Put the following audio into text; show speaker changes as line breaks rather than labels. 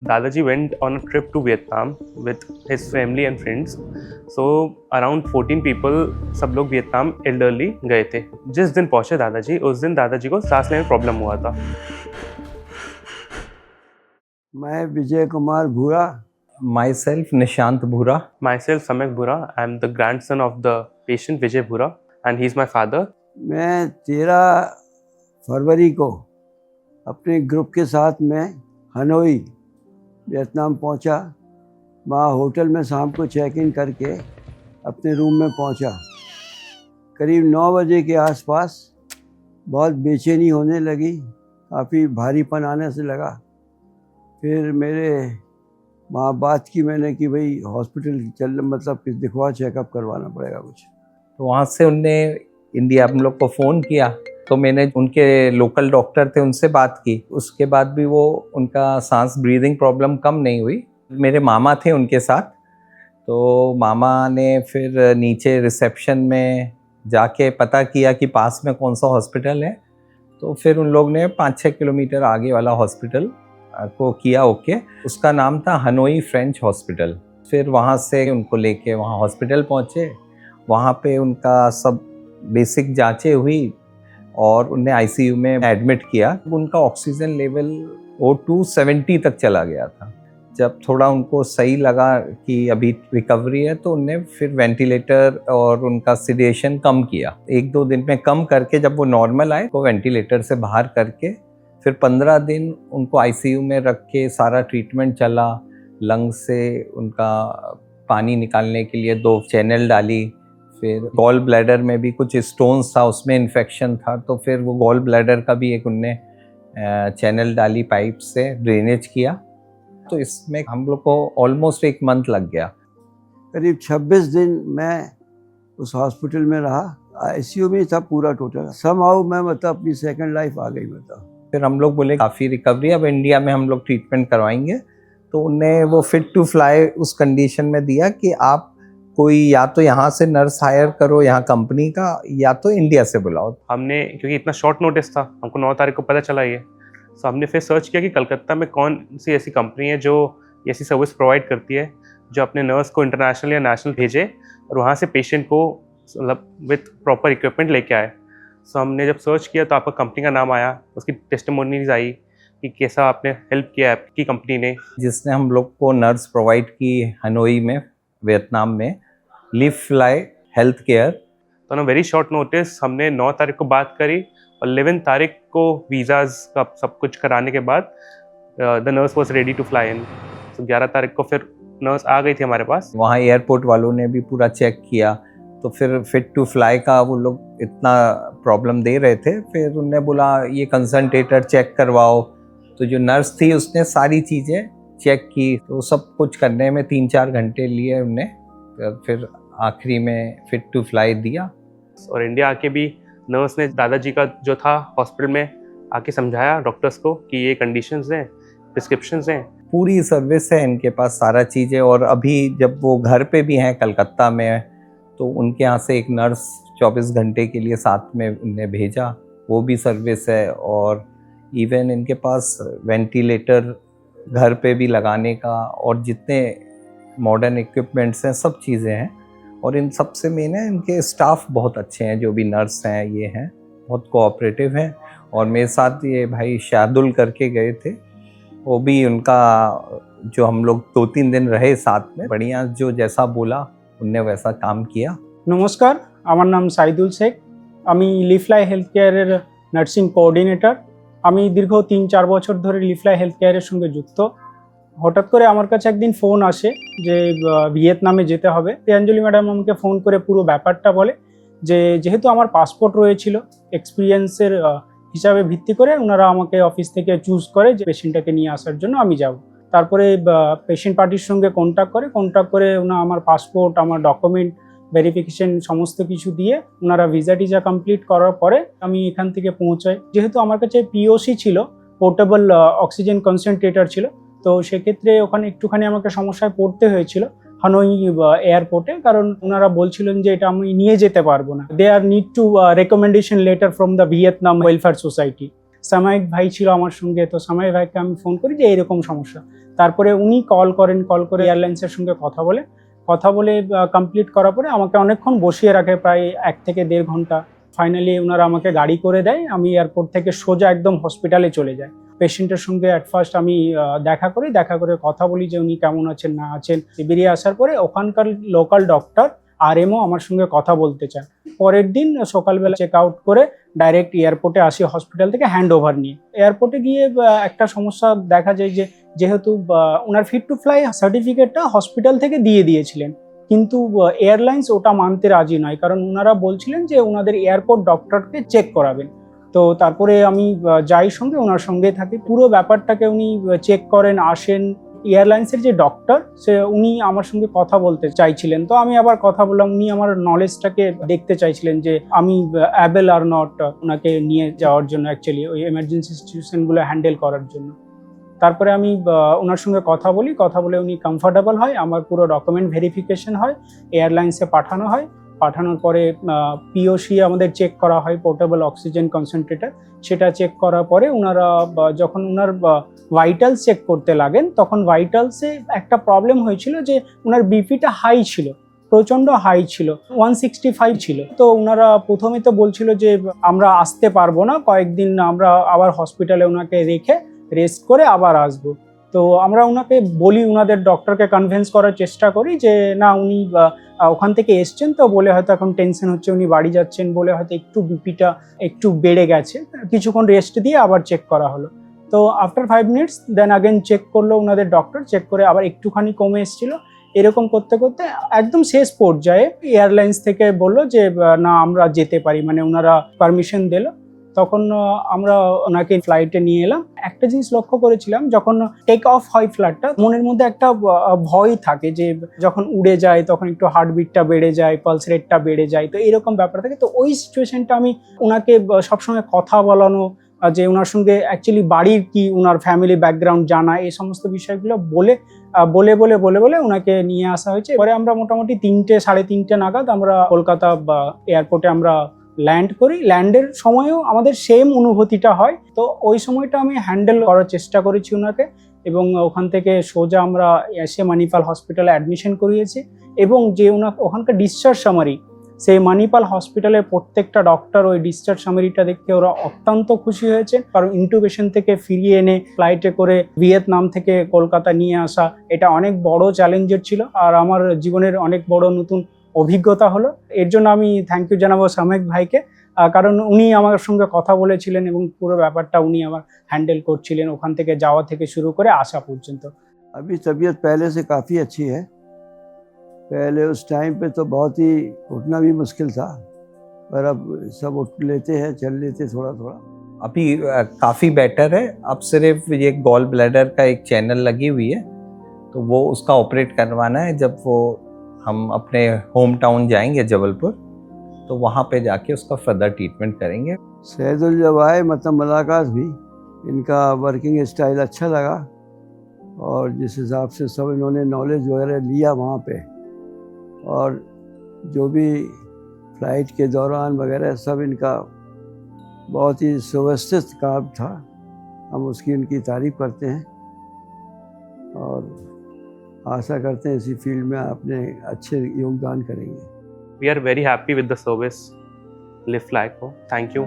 Dadaji went on a trip to Vietnam with his family and friends. So around 14 people सब लोग Vietnam elderly गए थे. जिस दिन पहुंचे दादाजी, उस दिन दादाजी को सांस लेने में प्रॉब्लम हुआ था.
मैं विजय कुमार भूरा.
Myself Nishant Bhura.
Myself Samyak Bhura. I am the grandson of the patient Vijay Bhura and he is my father.
मैं 13 फरवरी को अपने ग्रुप के साथ में हनोई वियतनाम पहुंचा. वहाँ होटल में शाम को चेक इन करके अपने रूम में पहुंचा. करीब 9 बजे के आसपास बहुत बेचैनी होने लगी, काफ़ी भारीपन आने से लगा. फिर मेरे वहाँ बात की मैंने कि भाई हॉस्पिटल चल, मतलब कि दिखवा, चेकअप करवाना पड़ेगा कुछ.
तो वहाँ से उनने इंडिया हम लोग को फ़ोन किया, तो मैंने उनके लोकल डॉक्टर थे उनसे बात की. उसके बाद भी वो उनका सांस ब्रीदिंग प्रॉब्लम कम नहीं हुई. मेरे मामा थे उनके साथ, तो मामा ने फिर नीचे रिसेप्शन में जाके पता किया कि पास में कौन सा हॉस्पिटल है. तो फिर उन लोग ने 5-6 किलोमीटर आगे वाला हॉस्पिटल को किया ओके. उसका नाम था हनोई फ्रेंच हॉस्पिटल. फिर वहाँ से उनको लेके वहाँ हॉस्पिटल पहुँचे. वहाँ पे उनका सब बेसिक जांचें हुई और उन्हें आईसीयू में एडमिट किया. उनका ऑक्सीजन लेवल वो 270 तक चला गया था. जब थोड़ा उनको सही लगा कि अभी रिकवरी है, तो उन्हें फिर वेंटिलेटर और उनका सिडेशन कम किया. 1-2 दिन में कम करके जब वो नॉर्मल आए तो वेंटिलेटर से बाहर करके फिर 15 दिन उनको आईसीयू में रख के सारा ट्रीटमेंट चला. लंग से उनका पानी निकालने के लिए 2 चैनल डाली. फिर गॉल ब्लैडर में भी कुछ स्टोन्स था, उसमें इन्फेक्शन था, तो फिर वो गॉल ब्लैडर का भी एक उनने चैनल डाली, पाइप से ड्रेनेज किया. तो इसमें हम लोग को ऑलमोस्ट 1 मंथ लग गया.
करीब 26 दिन मैं उस हॉस्पिटल में रहा. आईसीयू में था पूरा टोटल. समहाउ मैं मतलब अपनी सेकंड लाइफ आ गई. मतलब
फिर हम लोग बोले काफ़ी रिकवरी, अब इंडिया में हम लोग ट्रीटमेंट करवाएंगे. तो उन्हें वो फिट टू फ्लाई उस कंडीशन में दिया कि आप कोई या तो यहाँ से नर्स हायर करो यहाँ कंपनी का, या तो इंडिया से बुलाओ.
हमने, क्योंकि इतना शॉर्ट नोटिस था, हमको 9 तारीख को पता चला ये, तो हमने फिर सर्च किया कि कलकत्ता में कौन सी ऐसी कंपनी है जो ऐसी सर्विस प्रोवाइड करती है, जो अपने नर्स को इंटरनेशनल या नेशनल भेजे और वहाँ से पेशेंट को मतलब विथ प्रॉपर इक्विपमेंट लेके आए. सो हमने जब सर्च किया तो आपका कंपनी का नाम आया, उसकी टेस्टिमोनीज आई कि कैसा आपने हेल्प किया आपकी कंपनी ने.
जिसने हम लोग को नर्स प्रोवाइड की हनोई में वियतनाम में, लिव फ्लाई हेल्थ केयर.
तो ना वेरी शॉर्ट नोटिस हमने 9 तारीख को बात करी और 11 तारीख को वीज़ाज का सब कुछ कराने के बाद the nurse was ready to fly in. तो 11 तारीख को फिर नर्स आ गई थी हमारे पास.
वहाँ एयरपोर्ट वालों ने भी पूरा चेक किया. तो फिर फिट टू फ्लाई का वो लोग इतना प्रॉब्लम दे रहे थे, फिर उनने बोला ये कंसंट्रेटर चेक करवाओ. तो जो नर्स थी उसने सारी चीज़ें चेक की. तो सब कुछ करने में 3-4 घंटे लिए उनने. फिर आखिरी में फिट टू फ्लाई दिया.
और इंडिया आके भी नर्स ने दादाजी का जो था हॉस्पिटल में आके समझाया डॉक्टर्स को कि ये कंडीशंस हैं, प्रिस्क्रिप्शंस हैं.
पूरी सर्विस है इनके पास, सारा चीज़ें. और अभी जब वो घर पे भी हैं कलकत्ता में, तो उनके यहाँ से एक नर्स 24 घंटे के लिए साथ में उन्हें भेजा, वो भी सर्विस है. और इवन इनके पास वेंटिलेटर घर पे भी लगाने का और जितने मॉडर्न इक्विपमेंट्स हैं सब चीज़ें हैं. और इन सबसे मेन है इनके स्टाफ बहुत अच्छे हैं, जो भी नर्स हैं ये हैं बहुत कोऑपरेटिव हैं. और मेरे साथ ये भाई शादुल करके गए थे, वो भी उनका जो हम लोग 2-3 दिन रहे साथ में, बढ़िया, जो जैसा बोला उनने वैसा काम किया.
नमस्कार, আমার নাম সাইদুল শেখ. আমি লিফলাই হেলথ কেয়ারের নার্সিং কোঅর্ডিনেটর. আমি দীর্ঘ 3-4 বছর ধরে লিফলাই হেলথ কেয়ারের সঙ্গে যুক্ত. হঠাৎ করে আমার কাছে একদিন ফোন আসে যে ভিয়েতনামে যেতে হবে. প্রিয়াঞ্জলি ম্যাডাম আমাকে ফোন করে পুরো ব্যাপারটা বলে যে যেহেতু আমার পাসপোর্ট রয়েছিল, এক্সপিরিয়েন্সের হিসাবে ভিত্তি করে ওনারা আমাকে অফিস থেকে চুজ করে যে পেশেন্টটাকে নিয়ে আসার জন্য আমি যাব. তারপরে পেশেন্ট পার্টির সঙ্গে কন্ট্যাক্ট করে ওনারা আমার পাসপোর্ট, আমার ডকুমেন্ট ভেরিফিকেশন সমস্ত কিছু দিয়ে ওনারা ভিসা টিজা কমপ্লিট করার পরে আমি এখান থেকে পৌঁছাই. যেহেতু আমার কাছে পিওসি ছিল, পোর্টেবল অক্সিজেন কনসেন্ট্রেটর ছিল, তো সেক্ষেত্রে ওখানে একটুখানি আমাকে সমস্যায় পড়তে হয়েছিল হানोई এয়ারপোর্টে, কারণ ওনারা বলছিলেন যে এটা আমি নিয়ে যেতে পারবো না. They are need to recommendation letter from the Vietnam welfare society. সামায়িক ভাই ছিল আমার সঙ্গে, তো সামায়িক ভাইকে আমি ফোন করি যে এইরকম সমস্যা. তারপরে উনি কল করে এয়ারলাইন্সের সঙ্গে কথা বলে কমপ্লিট করার পরে আমাকে অনেকক্ষণ বসিয়ে রাখে, প্রায় 1 থেকে 1.5 ঘন্টা। ফাইনালি ওনারা আমাকে গাড়ি করে দেয়, আমি এয়ারপোর্ট থেকে সোজা একদম হসপিটালে চলে যাই। পেশেন্টের সঙ্গে অ্যাট ফার্স্ট আমি দেখা করে কথা বলি যে উনি কেমন আছেন না আছেন। বেরিয়ে আসার পরে ওখানকার লোকাল ডক্টর আরএমও আমার সঙ্গে কথা বলতে চান। পরের দিন সকালবেলা চেক আউট করে ডাইরেক্ট এয়ারপোর্টে আসি হসপিটাল থেকে হ্যান্ড ওভার নিয়ে। এয়ারপোর্টে গিয়ে একটা সমস্যা দেখা যায় যে যেহেতু ওনার ফিট টু ফ্লাই সার্টিফিকেটটা হসপিটাল থেকে দিয়েছিলেন, কিন্তু এয়ারলাইন্স ওটা মানতে রাজি নয়, কারণ ওনারা বলছিলেন যে ওনাদের এয়ারপোর্ট ডক্টরকে চেক করাবেন। তো তারপরে আমি যাই সঙ্গে ওনার সঙ্গে থাকি, পুরো ব্যাপারটাকে উনি চেক করেন, আসেন। এয়ারলাইন্সের যে ডক্টর উনি আমার সঙ্গে কথা বলতে চাইছিলেন, তো আমি আবার কথা বললাম। উনি আমার নলেজটাকে দেখতে চাইছিলেন যে আমি অ্যাবেল আর নট ওনাকে নিয়ে যাওয়ার জন্য, অ্যাকচুয়ালি ওই এমার্জেন্সি সিচুয়েশনগুলো হ্যান্ডেল করার জন্য। তারপরে আমি ওনার সঙ্গে কথা বলে উনি কমফর্টেবল হয়, আমার পুরো ডকুমেন্ট ভেরিফিকেশন হয়, এয়ারলাইন্সে পাঠানো হয়। পাঠানোর পরে পিওসি আমাদের চেক করা হয়, পোর্টেবল অক্সিজেন কনসেন্ট্রেটর। সেটা চেক করার পরে ওনারা যখন ওনার ভাইটালস চেক করতে লাগেন, তখন ভাইটালসে একটা প্রবলেম হয়েছিল যে ওনার বিপিটা হাই ছিল, প্রচণ্ড হাই ছিল, 165 ছিল। তো ওনারা প্রথমে তো বলছিল যে আমরা আসতে পারবো না, কয়েকদিন আমরা আবার হসপিটালে ওনাকে রেখে রেস্ট করে আবার আসবো। তো আমরা ওনাকে বলি, ওনাদের ডক্টরকে কনভিন্স করার চেষ্টা করি যে না, উনি ওখান থেকে এসছেন তো বলে হয়তো এখন টেনশন হচ্ছে, উনি বাড়ি যাচ্ছেন বলে হয়তো একটু বিপিটা একটু বেড়ে গেছে, কিছুক্ষণ রেস্ট দিয়ে আবার চেক করা হলো। তো after 5 minutes then again check করলো ওনাদের ডক্টর, চেক করে আবার একটুখানি কমে এসেছিল। এরকম করতে করতে একদম শেষ পর্যায়ে এয়ারলাইন্স থেকে বললো যে না, আমরা যেতে পারি, মানে ওনারা পারমিশন দিল। তখন আমরা ওনাকে ফ্লাইটে নিয়ে এলাম। একটা জিনিস লক্ষ্য করেছিলাম, যখন টেক অফ হয় ফ্লাইটটা, মনের মধ্যে একটা ভয় থাকে যে যখন উড়ে যায় তখন একটু হার্টবিটটা বেড়ে যায়, পালস রেটটা বেড়ে যায়, তো এরকম ব্যাপার থাকে। তো ওই সিচুয়েশনটা আমি ওনাকে সবসময় কথা বলানো, যে ওনার সঙ্গে অ্যাকচুয়ালি বাড়ির কি, ওনার ফ্যামিলি ব্যাকগ্রাউন্ড জানা, এই সমস্ত বিষয়গুলো বলে ওনাকে নিয়ে আসা হয়েছে। পরে আমরা মোটামুটি 3-3:30 নাগাদ আমরা কলকাতা এয়ারপোর্টে আমরা ল্যান্ড করি। ল্যান্ডের সময়ও আমাদের সেম অনুভূতিটা হয়। তো ওই সময়টা আমি হ্যান্ডেল করার চেষ্টা করেছি ওনাকে, এবং ওখান থেকে সোজা আমরা এসে মানিপাল হসপিটালে অ্যাডমিশন করিয়েছি। এবং যে ওখানকার ডিসচার্জ সামারি, সেই মানিপাল হসপিটালের প্রত্যেকটা ডক্টর ওই ডিসচার্জ সামারিটা দেখতে ওরা অত্যন্ত খুশি হয়েছে, কারণ ইন্টুবেশন থেকে ফিরিয়ে এনে ফ্লাইটে করে ভিয়েতনাম থেকে কলকাতা নিয়ে আসা, এটা অনেক বড় চ্যালেঞ্জের ছিল, আর আমার জীবনের অনেক বড় নতুন অভিজ্ঞতা হলো। এর জন্য আমি থ্যাংক ইউ জানাবো সামেক ভাইকে, কারণ উনি আমার সঙ্গে কথা বলেছিলেন এবং পুরো ব্যাপারটা উনি আমার হ্যান্ডেল করছিলেন ওখান থেকে যাওয়া থেকে শুরু করে আসা পর্যন্ত।
अभी तबीयत पहले से काफ़ी अच्छी है। पहले उस टाइम पे तो बहुत ही उठना भी मुश्किल था, पर अब सब उठ लेते हैं, चल लेते थोड़ा थोड़ा।
अभी काफ़ी बेटर है। अब सिर्फ ये गॉल ब्लैडर का एक चैनल लगी हुई है, तो वो उसका ऑपरेट करवाना है। जब वो हम अपने होम टाउन जाएंगे जबलपुर, तो वहाँ पे जाके उसका फर्दर ट्रीटमेंट करेंगे।
सैदुल जब आए, मतलब मुलाकात हुई, इनका वर्किंग स्टाइल अच्छा लगा, और जिस हिसाब से सब इन्होंने नॉलेज वगैरह लिया वहाँ पे, और जो भी फ्लाइट के दौरान वगैरह सब इनका बहुत ही सुव्यवस्थित काम था। हम उसकी उनकी तारीफ करते हैं और आशा करते हैं इसी फील्ड में अपने अच्छे योगदान करेंगे।
We are very happy with the service lift fly को। Thank you.